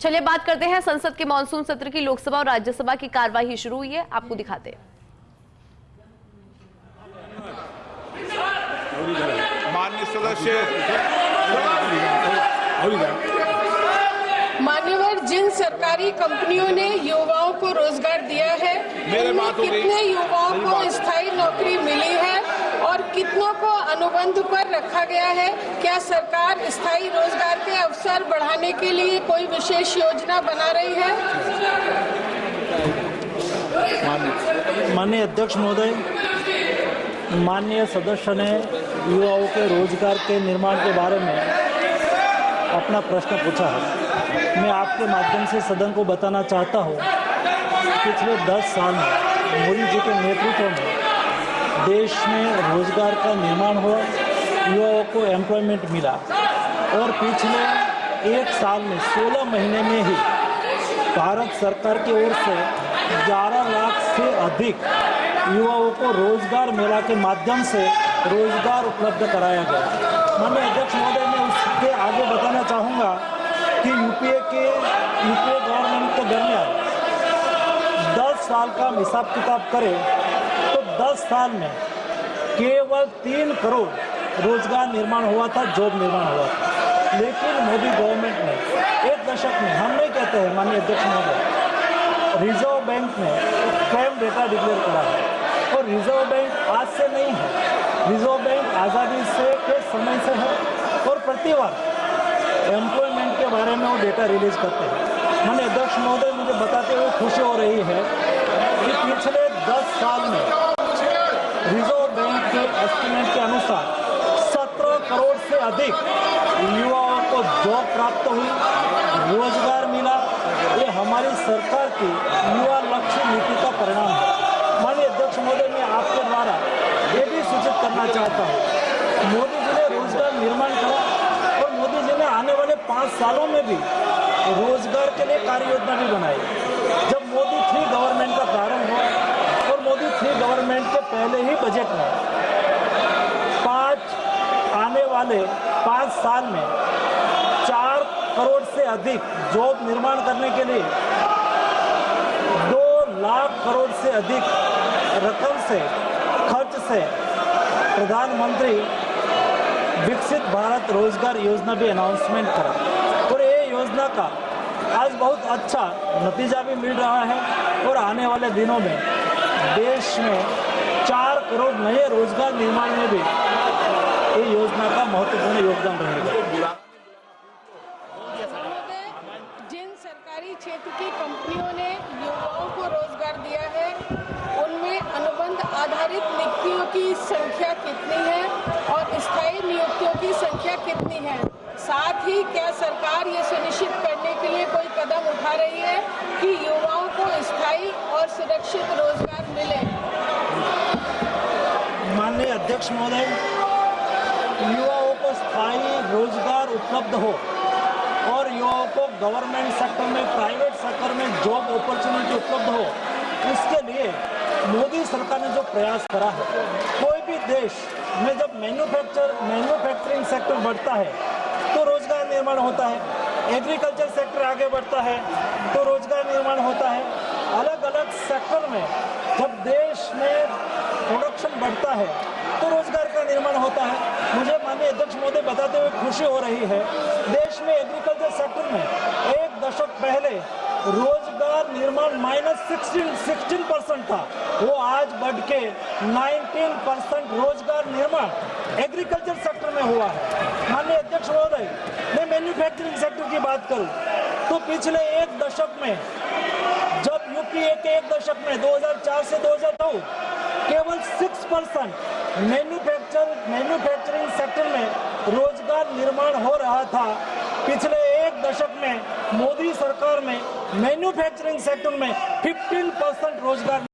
चलिए बात करते हैं संसद के मानसून सत्र की। लोकसभा और राज्यसभा की कार्यवाही शुरू हुई है, आपको दिखाते हैं। माननीय सदस्य, मान्यवर, जिन सरकारी कंपनियों ने युवाओं को रोजगार दिया है, उनमें कितने युवाओं को स्थायी नौकरी मिली है और कितनों को अनुबंध पर रखा गया है? क्या सरकार स्थायी रोजगार के अवसर बढ़ाने के लिए कोई विशेष योजना बना रही है? माननीय अध्यक्ष महोदय, माननीय सदस्य ने युवाओं के रोजगार के निर्माण के बारे में अपना प्रश्न पूछा है। मैं आपके माध्यम से सदन को बताना चाहता हूँ, पिछले 10 साल में मोदी जी के नेतृत्व में देश में रोजगार का निर्माण हुआ, युवाओं को एम्प्लॉयमेंट मिला और पिछले 1 साल में 16 महीने में ही भारत सरकार की ओर से 11 लाख से अधिक युवाओं को रोजगार मेला के माध्यम से रोजगार उपलब्ध कराया गया। माननीय अध्यक्ष महोदय, मैं उसके आगे बताना चाहूँगा कि यूपीए गवर्नमेंट के दरमियान 10 साल का हिसाब किताब करें तो 10 साल में केवल 3 करोड़ रोजगार निर्माण हुआ था, जॉब निर्माण हुआ था। लेकिन मोदी गवर्नमेंट ने 1 दशक में, हम नहीं कहते हैं माननीय अध्यक्ष महोदय, रिजर्व बैंक ने क्राइम डेटा डिक्लेयर करा है और रिजर्व बैंक आज से नहीं है, रिजर्व बैंक आज़ादी से के समय से है और प्रतिवर्ष एम्प्लॉयमेंट के बारे में वो डेटा रिलीज करते हैं। माननीय अध्यक्ष महोदय, मुझे बताते हुए खुशी हो रही है कि पिछले 10 साल में रिजर्व बैंक के एस्टिमेट के अनुसार 17 करोड़ से अधिक युवाओं को जॉब प्राप्त हुई, रोजगार मिला। ये हमारी सरकार की युवा लक्ष्य नीति का परिणाम है। माननीय अध्यक्ष महोदय, मैं आपके द्वारा ये भी सूचित करना चाहता हूँ, मोदी जी ने रोजगार निर्माण करा और मोदी जी ने आने वाले 5 सालों में भी रोजगार के लिए कार्य योजना भी बनाई। जब मोदी 3 गवर्नमेंट का प्रारंभ हुआ और मोदी 3 गवर्नमेंट के पहले ही बजट में आने वाले 5 साल में 4 करोड़ से अधिक जॉब निर्माण करने के लिए 2 लाख करोड़ से अधिक रकम से खर्च से प्रधानमंत्री विकसित भारत रोजगार योजना भी अनाउंसमेंट करा और ये योजना का आज बहुत अच्छा नतीजा भी मिल रहा है और आने वाले दिनों में देश में 4 करोड़ नए रोजगार निर्माण में भी ये योजना का महत्वपूर्ण योगदान रहेगा। जिन सरकारी क्षेत्र की कंपनियों ने युवाओं को रोजगार दिया है, उनमें अनुबंध आधारित नियुक्तियों की संख्या कितनी है और स्थायी नियुक्तियों की संख्या कितनी है? साथ ही क्या सरकार ये सुनिश्चित करने के लिए कोई कदम उठा रही है कि युवाओं को स्थायी और सुरक्षित रोजगार मिले? माननीय अध्यक्ष महोदय, युवाओं को स्थायी रोजगार उपलब्ध हो और युवाओं को गवर्नमेंट सेक्टर में, प्राइवेट सेक्टर में जॉब अपॉर्चुनिटी उपलब्ध हो, इसके लिए मोदी सरकार ने जो प्रयास करा है, कोई भी देश में जब मैन्युफैक्चरिंग सेक्टर बढ़ता है तो रोजगार निर्माण होता है, एग्रीकल्चर सेक्टर आगे बढ़ता है तो रोजगार निर्माण होता है। अलग अलग सेक्टर में जब देश में प्रोडक्शन बढ़ता है तो रोजगार का निर्माण होता है। मुझे माननीय अध्यक्ष महोदय बताते हुए खुशी हो रही है, देश में एग्रीकल्चर सेक्टर में 1 दशक पहले रोजगार निर्माण -16% था, वो आज बढ़ के 19% रोजगार निर्माण एग्रीकल्चर सेक्टर में हुआ है। माननीय अध्यक्ष महोदय, मैं मैन्युफैक्चरिंग सेक्टर की बात करूं तो पिछले 1 दशक में, जब यूपीए के 1 दशक में 2004 से 2009 केवल 6% मैन्युफैक्चरिंग सेक्टर में रोजगार निर्माण हो रहा था, पिछले 1 दशक में मोदी सरकार में मैन्युफैक्चरिंग सेक्टर में 15% रोजगार